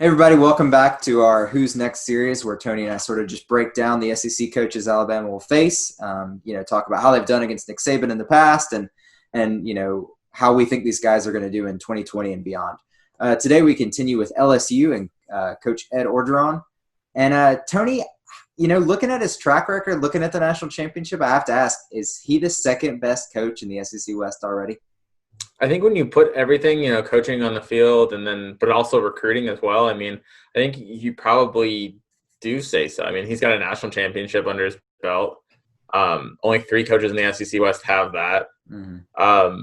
Hey everybody, welcome back to our Who's Next series where Tony and I sort of just break down the SEC coaches Alabama will face, talk about how they've done against Nick Saban in the past and how we think these guys are going to do in 2020 and beyond. Today we continue with LSU and Coach Ed Orgeron. And Tony, looking at his track record, looking at the national championship, I have to ask, is he the second best coach in the SEC West already? I think when you put everything, coaching on the field but also recruiting as well, I think you probably do say so. He's got a national championship under his belt. Only 3 coaches in the SEC West have that. Mm-hmm.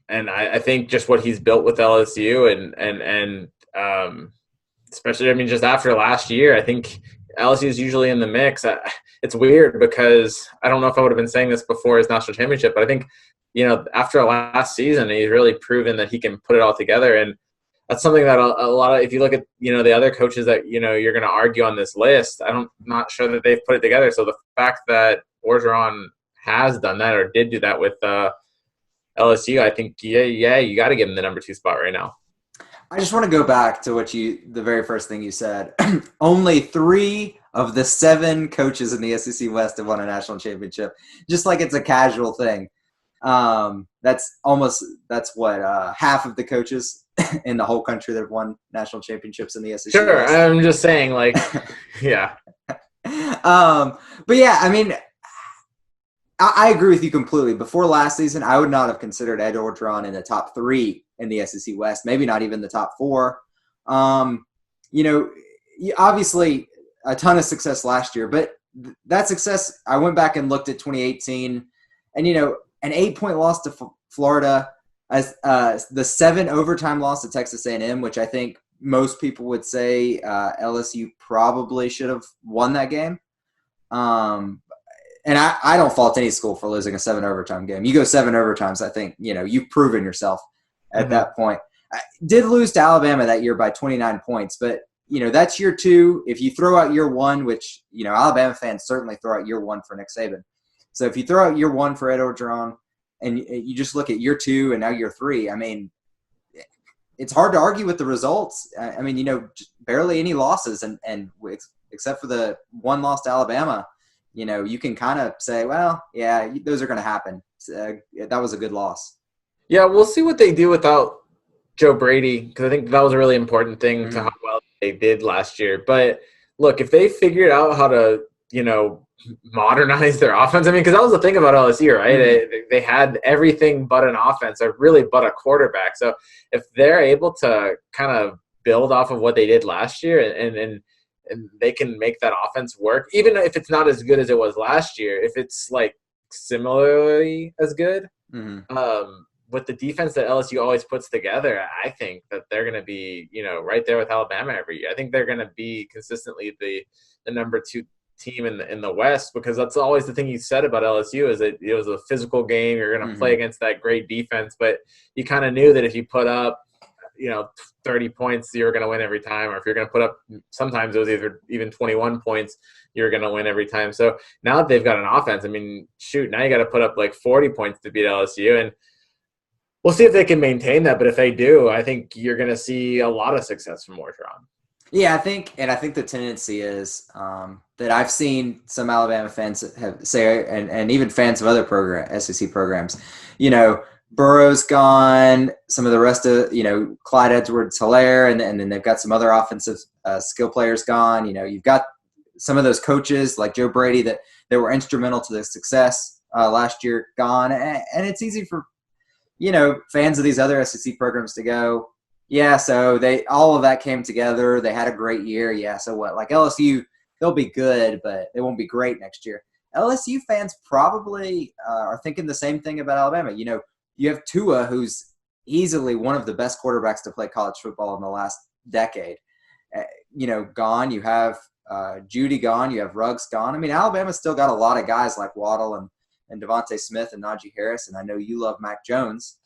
And I think just what he's built with LSU and especially, just after last year, I think LSU is usually in the mix. It's weird because I don't know if I would have been saying this before his national championship, but I think after last season, he's really proven that he can put it all together. And that's something that a lot of, if you look at, the other coaches that, you're going to argue on this list, I'm not sure that they've put it together. So the fact that Orgeron has done that or did do that with LSU, I think, you got to give him the number 2 spot right now. I just want to go back to the very first thing you said. Only 3 of the 7 coaches in the SEC West have won a national championship, just like it's a casual thing. That's what half of the coaches in the whole country that have won national championships in the SEC. Sure, West. I'm just saying, yeah. But yeah, I agree with you completely. Before last season, I would not have considered Ed Orgeron in the top 3 in the SEC West, maybe not even the top 4. Obviously a ton of success last year, but that success, I went back and looked at 2018 and, an 8-point loss to Florida, as the 7 overtime loss to Texas A&M, which I think most people would say LSU probably should have won that game. And I don't fault any school for losing a 7 overtime game. You go 7 overtimes, I think, you've proven yourself at that point. I did lose to Alabama that year by 29 points, but, that's year 2. If you throw out year 1, which, Alabama fans certainly throw out year 1 for Nick Saban. So if you throw out year 1 for Ed Orgeron and you just look at year 2 and now year 3, it's hard to argue with the results. Just barely any losses and except for the 1 loss to Alabama, you can kind of say, well, yeah, those are going to happen. That was a good loss. Yeah, we'll see what they do without Joe Brady, because I think that was a really important thing to how well they did last year. But look, if they figured out how to, modernize their offense, because that was the thing about LSU, right? Mm-hmm. They had everything but an offense, or really but a quarterback. So if they're able to kind of build off of what they did last year and they can make that offense work, even if it's not as good as it was last year, if it's similarly as good, with the defense that LSU always puts together, I think that they're going to be, right there with Alabama every year. I think they're going to be consistently the number 2 team in the West, because that's always the thing you said about LSU, is that it was a physical game. You're going to play against that great defense, but you kind of knew that if you put up, 30 points, you were going to win every time. Or if you're going to put up, sometimes it was even 21 points, you're going to win every time. So now that they've got an offense, now you got to put up 40 points to beat LSU, and we'll see if they can maintain that. But if they do, I think you're going to see a lot of success from Orgeron. Yeah, I think the tendency is that I've seen some Alabama fans say, and even fans of other SEC programs, Burrow's gone, some of the rest of, Clyde Edwards-Helaire, and then they've got some other offensive skill players gone. You've got some of those coaches like Joe Brady that were instrumental to the success last year gone. And it's easy for, fans of these other SEC programs to go, yeah, so all of that came together. They had a great year. Yeah, so what? LSU, they'll be good, but they won't be great next year. LSU fans probably are thinking the same thing about Alabama. You have Tua, who's easily one of the best quarterbacks to play college football in the last decade. Gone. You have Judy gone. You have Ruggs gone. Alabama's still got a lot of guys like Waddle and Devontae Smith and Najee Harris, and I know you love Mac Jones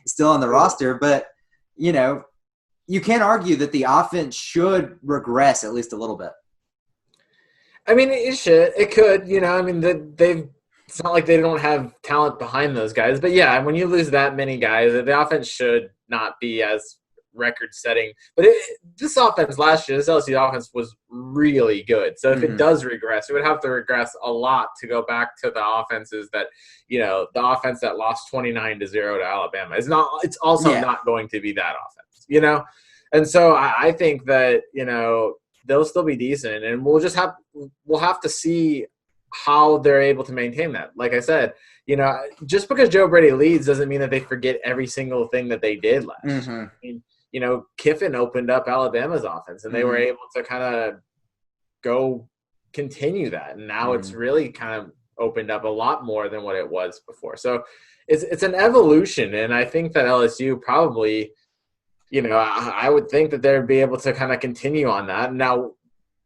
still on the roster, but you can't argue that the offense should regress at least a little bit. It should. It could. It's not like they don't have talent behind those guys. But, yeah, when you lose that many guys, the offense should not be as record-setting. But this offense last year, this LSU offense was really good. So if it does regress, it would have to regress a lot to go back to the offenses that, the offense that lost 29-0 to Alabama. It's also not going to be that offense, And so I think that, they'll still be decent, and we'll have to see how they're able to maintain that. Like I said, just because Joe Brady leads doesn't mean that they forget every single thing that they did last year. I mean, Kiffin opened up Alabama's offense, and they were able to kind of go continue that. And now it's really kind of opened up a lot more than what it was before. So it's an evolution, and I think that LSU probably, I would think that they'd be able to kind of continue on that. Now,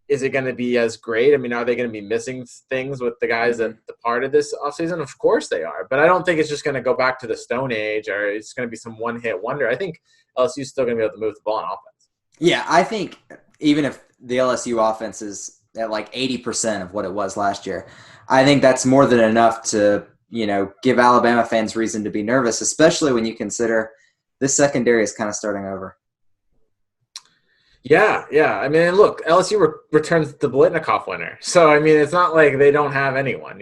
is it going to be as great? I mean, are they going to be missing things with the guys that departed this offseason? Of course they are. But I don't think it's just going to go back to the Stone Age or it's going to be some one-hit wonder. I think LSU is still going to be able to move the ball on offense. Yeah, I think even if the LSU offense is at like 80% of what it was last year, I think that's more than enough to, give Alabama fans reason to be nervous, especially when you consider this secondary is kind of starting over. Yeah. I mean, look, LSU returns the Blitnikoff winner. So, I mean, it's not like they don't have anyone,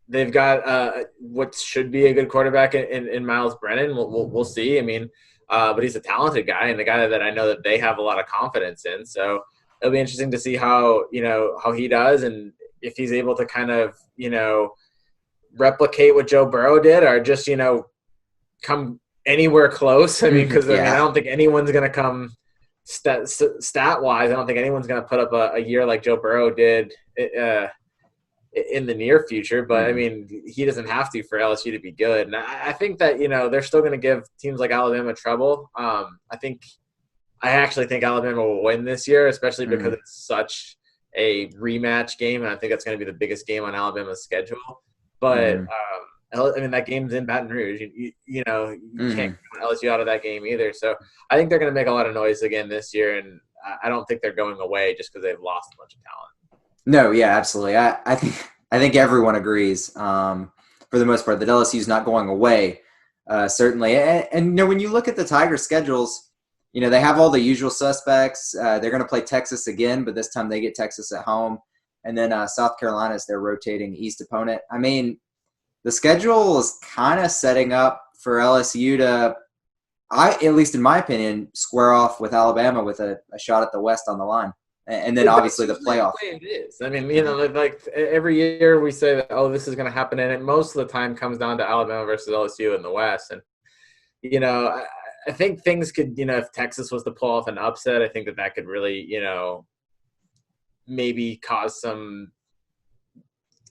They've got what should be a good quarterback in Miles Brennan. We'll see. I mean, but he's a talented guy and the guy that I know that they have a lot of confidence in. So it'll be interesting to see how he does and if he's able to kind of, replicate what Joe Burrow did or just, come anywhere close. I mean, because I don't think anyone's going to come stat-wise. I don't think anyone's going to put up a year like Joe Burrow did in the near future. But, I mean, he doesn't have to for LSU to be good. And I think that, they're still going to give teams like Alabama trouble. I actually think Alabama will win this year, especially because it's such a rematch game. And I think that's going to be the biggest game on Alabama's schedule. But, I mean, that game's in Baton Rouge. You can't count LSU out of that game either. So I think they're going to make a lot of noise again this year, and I don't think they're going away just because they've lost a bunch of talent. No, yeah, absolutely. I think everyone agrees for the most part that LSU is not going away, certainly. And when you look at the Tigers' schedules, they have all the usual suspects. They're going to play Texas again, but this time they get Texas at home. And then South Carolina is their rotating East opponent. I mean, the schedule is kind of setting up for LSU to, at least in my opinion, square off with Alabama with a shot at the West on the line. And then obviously the playoff. It is. I mean, like every year we say that, this is going to happen. And it most of the time comes down to Alabama versus LSU in the West. And, I think things could, if Texas was to pull off an upset, I think that could really, maybe cause some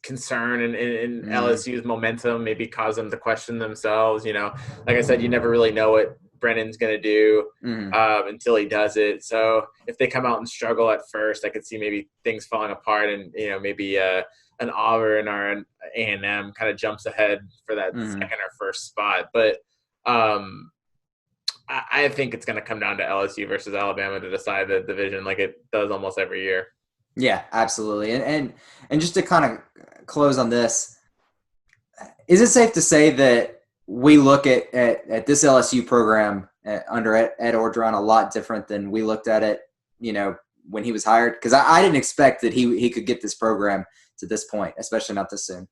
concern in LSU's momentum, maybe cause them to question themselves. Like I said, you never really know what Brennan's going to do until he does it. So if they come out and struggle at first, I could see maybe things falling apart and, maybe an Auburn or an A&M kind of jumps ahead for that second or first spot. But I think it's going to come down to LSU versus Alabama to decide the division like it does almost every year. Yeah, absolutely. And just to kind of close on this, is it safe to say that we look at this LSU program under Ed Orgeron a lot different than we looked at it, when he was hired? Because I didn't expect that he could get this program to this point, especially not this soon.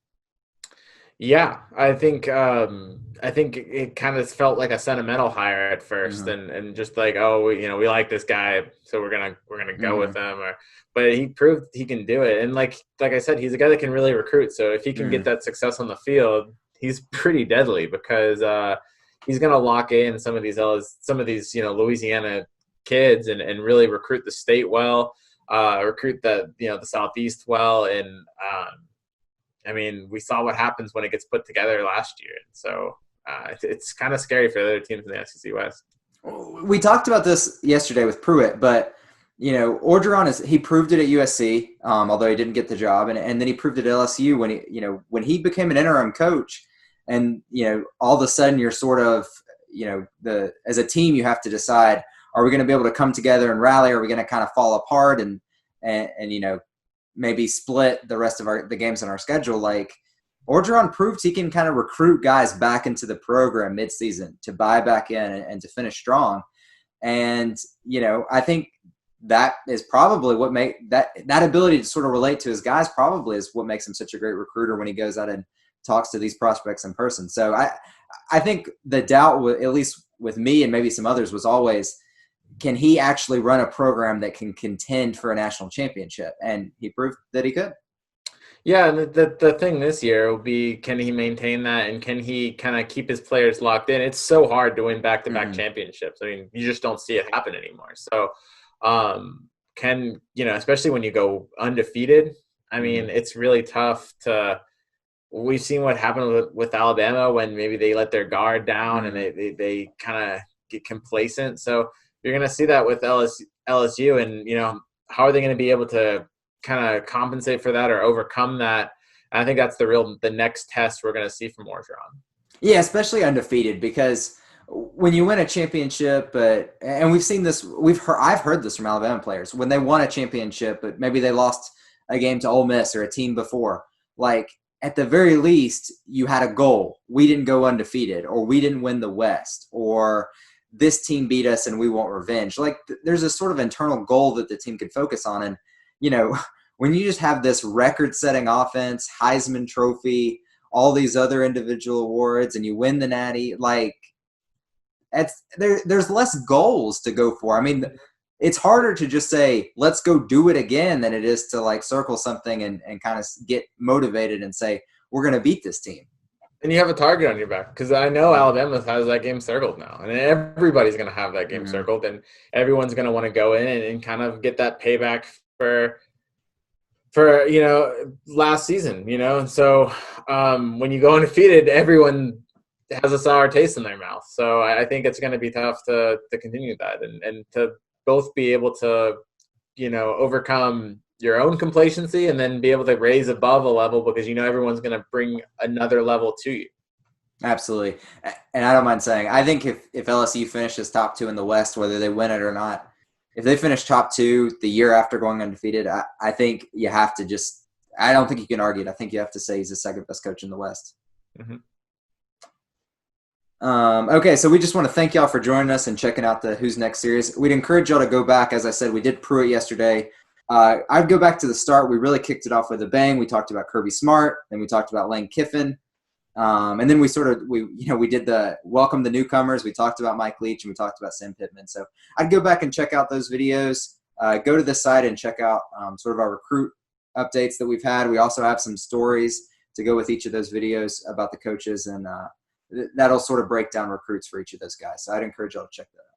Yeah, I think it kind of felt like a sentimental hire at first, and just like, we like this guy, so we're gonna go with him. But he proved he can do it, and like I said, he's a guy that can really recruit. So if he can get that success on the field, he's pretty deadly because he's gonna lock in some of these Louisiana kids and really recruit the state well, recruit the Southeast well, and I mean, we saw what happens when it gets put together last year. So it's kind of scary for the other teams in the SEC West. We talked about this yesterday with Pruitt, but, Orgeron he proved it at USC, although he didn't get the job. And then he proved it at LSU when he became an interim coach. And, all of a sudden you're sort of, as a team, you have to decide, are we going to be able to come together and rally? Or are we going to kind of fall apart and maybe split the rest of the games on our schedule? Like, Orgeron proved he can kind of recruit guys back into the program midseason to buy back in and to finish strong. And, I think that is probably what that ability to sort of relate to his guys probably is what makes him such a great recruiter when he goes out and talks to these prospects in person. So I think the doubt, at least with me and maybe some others, was always, can he actually run a program that can contend for a national championship? And he proved that he could. Yeah, and the thing this year will be, can he maintain that, and can he kind of keep his players locked in? It's so hard to win back-to-back championships. I mean, you just don't see it happen anymore. So, especially when you go undefeated, I mean, it's really tough to – we've seen what happened with Alabama when maybe they let their guard down and they kind of get complacent. So you're going to see that with LSU, and, how are they going to be able to – kind of compensate for that or overcome that? And I think that's the next test we're going to see from Orgeron. Yeah, especially undefeated, because when you win a championship, and we've seen this, I've heard this from Alabama players when they won a championship, but maybe they lost a game to Ole Miss or a team before. Like, at the very least, you had a goal. We didn't go undefeated, or we didn't win the West, or this team beat us and we want revenge. Like, there's a sort of internal goal that the team could focus on. And when you just have this record-setting offense, Heisman Trophy, all these other individual awards, and you win the Natty, like, there's less goals to go for. I mean, it's harder to just say, let's go do it again, than it is to, like, circle something and kind of get motivated and say, we're going to beat this team. And you have a target on your back, because I know Alabama has that game circled now, and everybody's going to have that game circled, and everyone's going to want to go in and kind of get that payback for last season, so when you go undefeated, everyone has a sour taste in their mouth. So I think it's going to be tough to continue that and to both be able to overcome your own complacency and then be able to raise above a level, because everyone's going to bring another level to you. Absolutely. And I don't mind saying, I think if LSU finishes top 2 in the West, whether they win it or not, if they finish top 2 the year after going undefeated, I think you have to I don't think you can argue it. I think you have to say he's the second best coach in the West. Okay, so we just want to thank y'all for joining us and checking out the Who's Next series. We'd encourage y'all to go back. As I said, we did Pruitt yesterday. I'd go back to the start. We really kicked it off with a bang. We talked about Kirby Smart, then we talked about Lane Kiffin. And then we did the welcome the newcomers. We talked about Mike Leach and we talked about Sam Pittman. So I'd go back and check out those videos. Go to the site and check out sort of our recruit updates that we've had. We also have some stories to go with each of those videos about the coaches, and that'll sort of break down recruits for each of those guys. So I'd encourage y'all to check that out.